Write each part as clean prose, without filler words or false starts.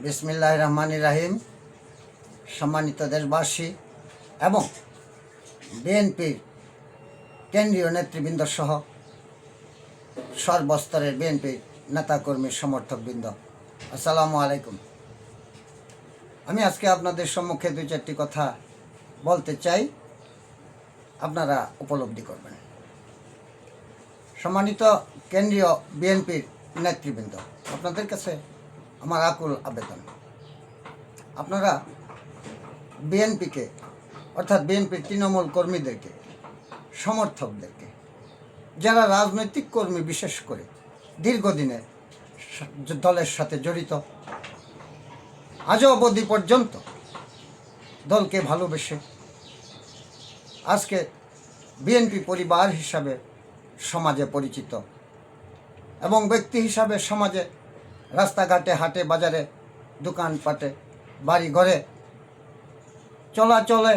বিসমিল্লাহির রহমানির রহিম। সম্মানিত দেশবাসী এবং বিএনপির কেন্দ্রীয় নেতৃবৃন্দ সহ সর্বস্তরের বিএনপির নেতাকর্মী সমর্থকবৃন্দ, আসসালামু আলাইকুম। আমি আজকে আপনাদের সম্মুখে দুই চারটি কথা বলতে চাই, আপনারা উপলব্ধি করবেন। সম্মানিত কেন্দ্রীয় বিএনপির নেতৃবৃন্দ, আপনাদের কাছে আমার আকুল আবেদন, আপনারা বিএনপিকে অর্থাৎ বিএনপির তৃণমূল কর্মীদেরকে, সমর্থকদেরকে, যারা রাজনৈতিক কর্মী বিশেষ করে দীর্ঘদিনে দলের সাথে জড়িত, আজও অবধি পর্যন্ত দলকে ভালোবেসে আজকে বিএনপি পরিবার হিসাবে সমাজে পরিচিত এবং ব্যক্তি হিসাবে সমাজে রাস্তাঘাটে, হাটে বাজারে, দোকানপাটে, বাড়ি ঘরে চলাচলে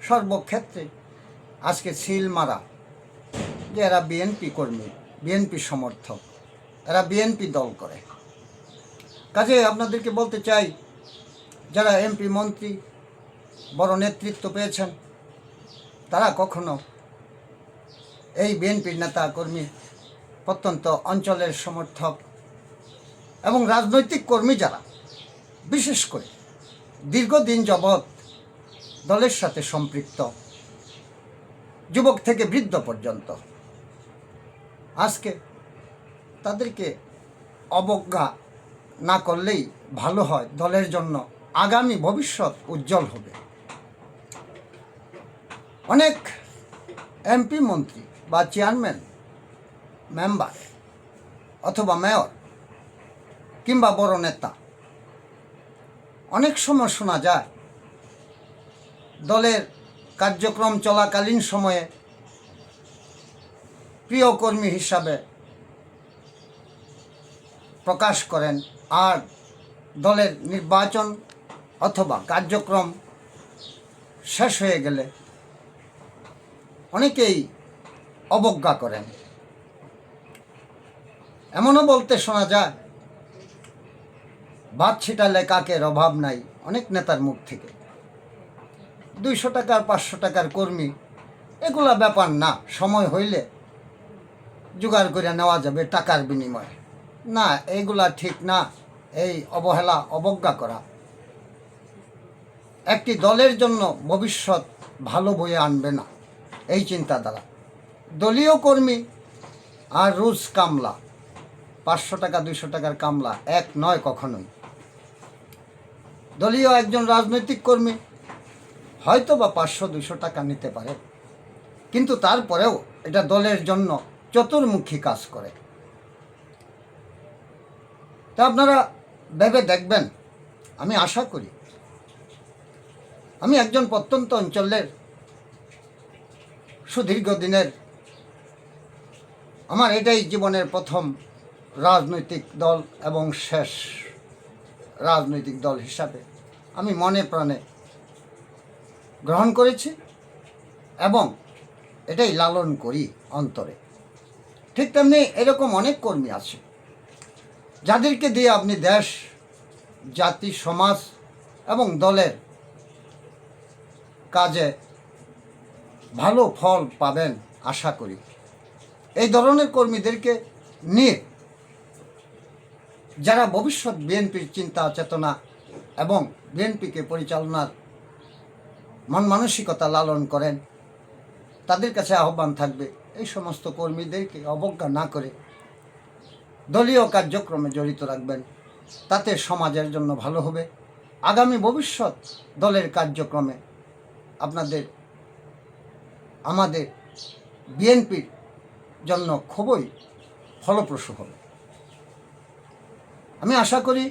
সর্বক্ষেত্রে আজকে সিল মারা যে এরা বিএনপি কর্মী, বিএনপি সমর্থক, এরা বিএনপি দল করে। কাজে আপনাদেরকে বলতে চাই, যারা এমপি মন্ত্রী বড় নেতৃত্ব পেয়েছেন, তারা কখনো এই বিএনপির নেতা কর্মী, প্রত্যন্ত অঞ্চলের সমর্থক এবং রাজনৈতিক কর্মী যারা বিশেষ করে দীর্ঘদিন যাবৎ দলের সাথে সম্পৃক্ত, যুবক থেকে বৃদ্ধ পর্যন্ত, আজকে তাদেরকে অবজ্ঞা না করলেই ভালো হয়। দলের জন্য আগামী ভবিষ্যৎ উজ্জ্বল হবে। অনেক এমপি মন্ত্রী বা চেয়ারম্যান, মেম্বার অথবা মেয়র কিংবা বড় নেতা, অনেক সময় শোনা যায় দলের কার্যক্রম চলাকালীন সময়ে প্রিয় কর্মী হিসাবে প্রকাশ করেন, আর দলের নির্বাচন অথবা কার্যক্রম শেষ হয়ে গেলে অনেকেই অবজ্ঞা করেন। এমনও বলতে শোনা যায়, ভাত ছিটালে কাকের অভাব নাই, অনেক নেতার মুখ থেকে। 200 টাকার 500 টাকার কর্মী, এগুলা ব্যাপার না, সময় হইলে জোগাড় করে নেওয়া যাবে টাকার বিনিময়ে। না, এইগুলা ঠিক না। এই অবহেলা, অবজ্ঞা করা একটি দলের জন্য ভবিষ্যৎ ভালো বয়ে আনবে না। এই চিন্তাধারা দলীয় কর্মী আর রোজ কামলা, 500 টাকা 200 টাকার কামলা এক নয় কখনোই। দলীয় একজন রাজনৈতিক কর্মী হয়তো বা 500-200 টাকা নিতে পারে, কিন্তু তারপরেও এটা দলের জন্য চতুর্মুখী কাজ করে। তা আপনারা ভেবে দেখবেন। আমি আশা করি, আমি একজন প্রত্যন্ত অঞ্চলের সুদীর্ঘ দিনের, আমার এটাই জীবনের প্রথম রাজনৈতিক দল এবং শেষ রাজনৈতিক দল হিসাবে আমি মনে প্রাণে গ্রহণ করেছি এবং এটাই লালন করি অন্তরে। ঠিক তেমনি এরকম অনেক কর্মী আছে যাদেরকে দিয়ে আপনি দেশ, জাতি, সমাজ এবং দলের কাজে ভালো ফল পাবেন আশা করি। এই ধরনের কর্মীদেরকে নিয়ে যারা ভবিষ্যৎ বিএনপির চিন্তা চেতনা এবং বিএনপিকে পরিচালনার মন মানসিকতা লালন করেন, তাদের কাছে আহ্বান থাকবে, এই সমস্ত কর্মীদেরকে অবজ্ঞা না করে দলীয় কার্যক্রমে জড়িত রাখবেন। তাতে সমাজের জন্য ভালো হবে। আগামী ভবিষ্যৎ দলের কার্যক্রমে আপনাদের, আমাদের বিএনপির জন্য খুবই ফলপ্রসূ হবে। আমি আশা করি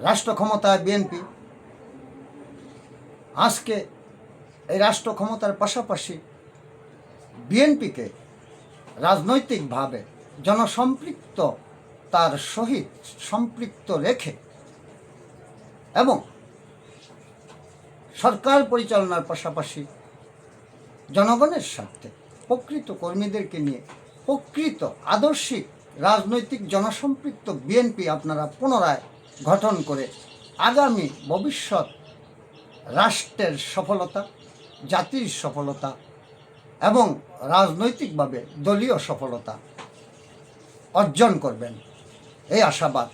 রাষ্ট্র ক্ষমতায় বিএনপি আজকে এই রাষ্ট্র ক্ষমতার পাশাপাশি বিএনপিকে রাজনৈতিকভাবে জনসম্পৃক্ত, তার সহিত সম্পৃক্ত রেখে এবং সরকার পরিচালনার পাশাপাশি জনগণের স্বার্থে প্রকৃত কর্মীদেরকে নিয়ে প্রকৃত আদর্শিক রাজনৈতিক জনসম্পৃক্ত বিএনপি আপনারা পুনরায় গঠন করে আগামী ভবিষ্যৎ রাষ্ট্রের সফলতা, জাতির সফলতা এবং রাজনৈতিকভাবে দলীয় সফলতা অর্জন করবেন, এই আশাবাদ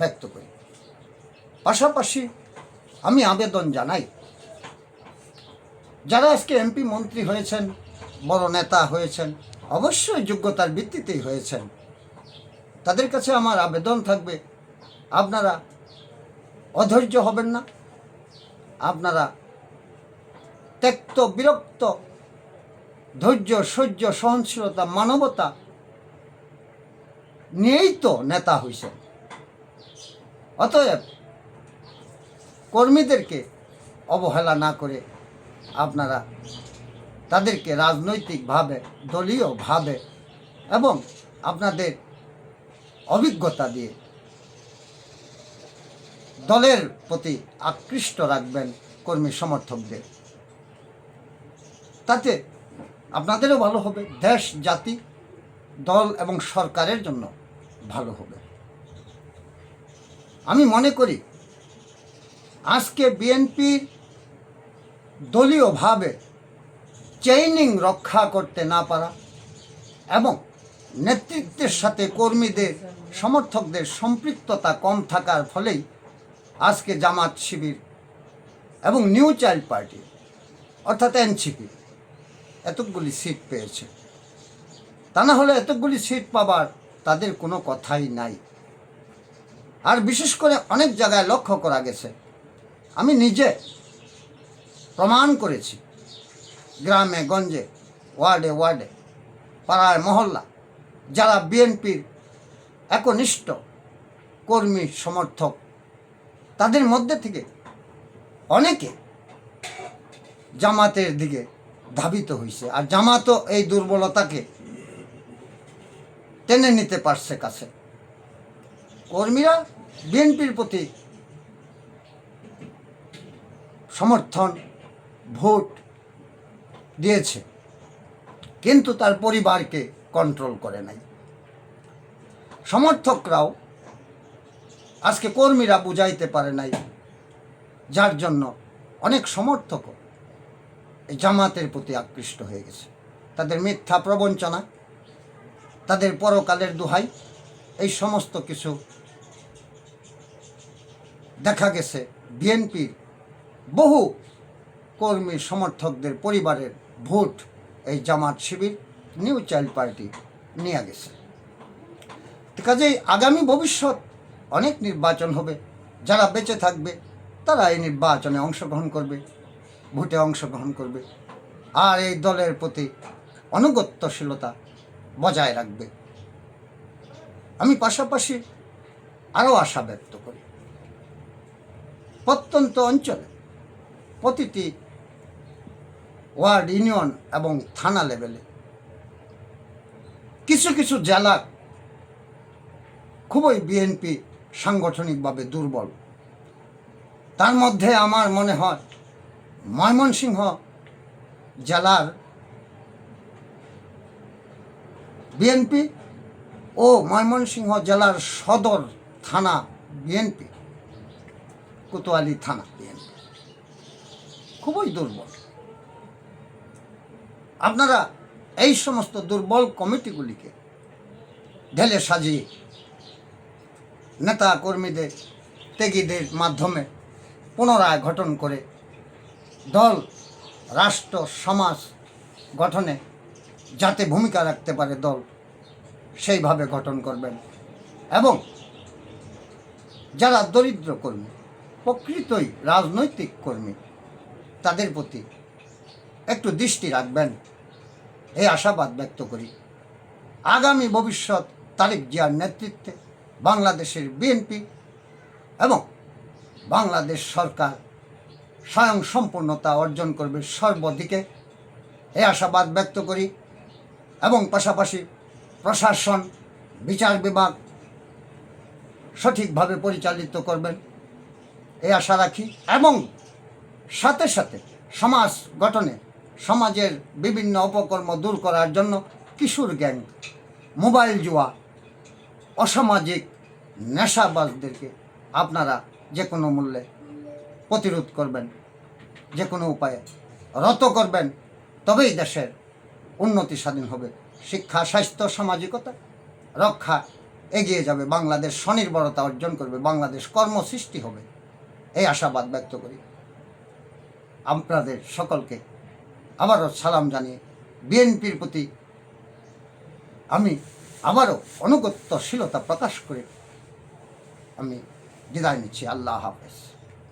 ব্যক্ত করি। পাশাপাশি আমি আবেদন জানাই, যারা আজকে এমপি মন্ত্রী হয়েছেন, বড় নেতা হয়েছেন, অবশ্যই যোগ্যতার ভিত্তিতেই হয়েছেন, তাদের কাছে আমার আবেদন থাকবে, আপনারা অধৈর্য হবেন না, আপনারা ত্যক্ত বিরক্ত, ধৈর্য, সহ্য, সহনশীলতা, মানবতা নিয়েই তো নেতা হয়েছেন। অতএব কর্মীদেরকে অবহেলা না করে আপনারা তাদেরকে রাজনৈতিকভাবে, দলীয়ভাবে এবং আপনাদের অভিজ্ঞতা দিয়ে দলের প্রতি আকৃষ্ট রাখবেন কর্মী সমর্থকদের। তাতে আপনাদেরও ভালো হবে, দেশ, জাতি, দল এবং সরকারের জন্য ভালো হবে। আমি মনে করি আজকে বিএনপির দলীয়ভাবে চেইনিং রক্ষা করতে না পারা এবং নেতৃত্বের সাথে কর্মীদের, সমর্থকদের সম্পৃক্ততা কম থাকার ফলেই আজকে জামাত শিবির এবং নিউ চাইল্ড পার্টি অর্থাৎ এনসিপি এতগুলি সিট পেয়েছে। তা না হলে এতগুলি সিট পাবার তাদের কোনো কথাই নাই। আর বিশেষ করে অনেক জায়গায় লক্ষ্য করা গেছে, আমি নিজে প্রমাণ করেছি, গ্রামে গঞ্জে, ওয়ার্ডে ওয়ার্ডে, পাড়ায় মহল্লা, যারা বিএনপির একনিষ্ঠ কর্মী সমর্থক, তাদের মধ্যে থেকে অনেকে জামাতের দিকে ধাবিত হয়েছে। আর জামাতও এই দুর্বলতাকে টেনে নিতে পারছে কাছে। কর্মীরা বিএনপির প্রতি সমর্থন, ভোট দিয়েছে, কিন্তু তার পরিবারকে কন্ট্রোল করে নাই। সমর্থকরাও আজকে কর্মীরা বুঝাইতে পারে নাই, যার জন্য অনেক সমর্থকও এই জামাতের প্রতি আকৃষ্ট হয়ে গেছে। তাদের মিথ্যা প্রবঞ্চনা, তাদের পরকালের দোহাই, এই সমস্ত কিছু দেখা গেছে বিএনপির বহু কর্মী সমর্থকদের পরিবারের ভোট এই Jamaat Shibir, new child party নিয়ে গেছে। কাজেই আগামী ভবিষ্যৎ অনেক নির্বাচন হবে, যারা বেঁচে থাকবে তারা এই নির্বাচনে অংশগ্রহণ করবে, ভোটে অংশগ্রহণ করবে, আর এই দলের প্রতি আনুগত্যশীলতা বজায় রাখবে। আমি পাশাপাশি আরও আশা ব্যক্ত করি, প্রত্যন্ত অঞ্চলে প্রতিটি ওয়ার্ড, ইউনিয়ন এবং থানা লেভেলে কিছু কিছু জেলা খুবই বিএনপি সাংগঠনিকভাবে দুর্বল। তার মধ্যে আমার মনে হয় ময়মনসিংহ জেলার বিএনপি ও ময়মনসিংহ জেলার সদর থানা বিএনপি, কোতোয়ালি থানা বিএনপি খুবই দুর্বল। আপনারা এই সমস্ত দুর্বল কমিটিগুলিকে ঢেলে সাজিয়ে নেতা কর্মীদের, ত্যাগীদের মাধ্যমে পুনরায় গঠন করে দল, রাষ্ট্র, সমাজ গঠনে যাতে ভূমিকা রাখতে পারে দল, সেইভাবে গঠন করবেন। এবং যারা দরিদ্র কর্মী, প্রকৃতই রাজনৈতিক কর্মী, তাদের প্রতি একটু দৃষ্টি রাখবেন, এই আশাবাদ ব্যক্ত করি। আগামী ভবিষ্যৎ তারেক জিয়ার নেতৃত্বে বাংলাদেশের বিএনপি এবং বাংলাদেশ সরকার স্বয়ং সম্পূর্ণতা অর্জন করবে সর্বদিকে, এই আশাবাদ ব্যক্ত করি। এবং পাশাপাশি প্রশাসন, বিচার বিভাগ সঠিকভাবে পরিচালিত করবেন, এই আশা রাখি। এবং সাথে সাথে সমাজ গঠনে, সমাজের বিভিন্ন অপকর্ম দূর করার জন্য কিশোর গ্যাং, মোবাইল জুয়া, অসামাজিক নেশাবাজদেরকে আপনারা যে কোনো মূল্যে প্রতিরোধ করবেন, যে কোনো উপায়ে রত করবেন, তবেই দেশের উন্নতি সাধন হবে। শিক্ষা, স্বাস্থ্য, সামাজিকতা রক্ষা এগিয়ে যাবে, বাংলাদেশ স্বনির্ভরতা অর্জন করবে, বাংলাদেশ কর্মসৃষ্টি হবে, এই আশাবাদ ব্যক্ত করি। আপনাদের সকলকে আবারও সালাম জানিয়ে বিএনপির প্রতি আমি আবারও আনুগত্যশীলতা প্রকাশ করে আমি বিদায় নিচ্ছি। আল্লাহ হাফেজ।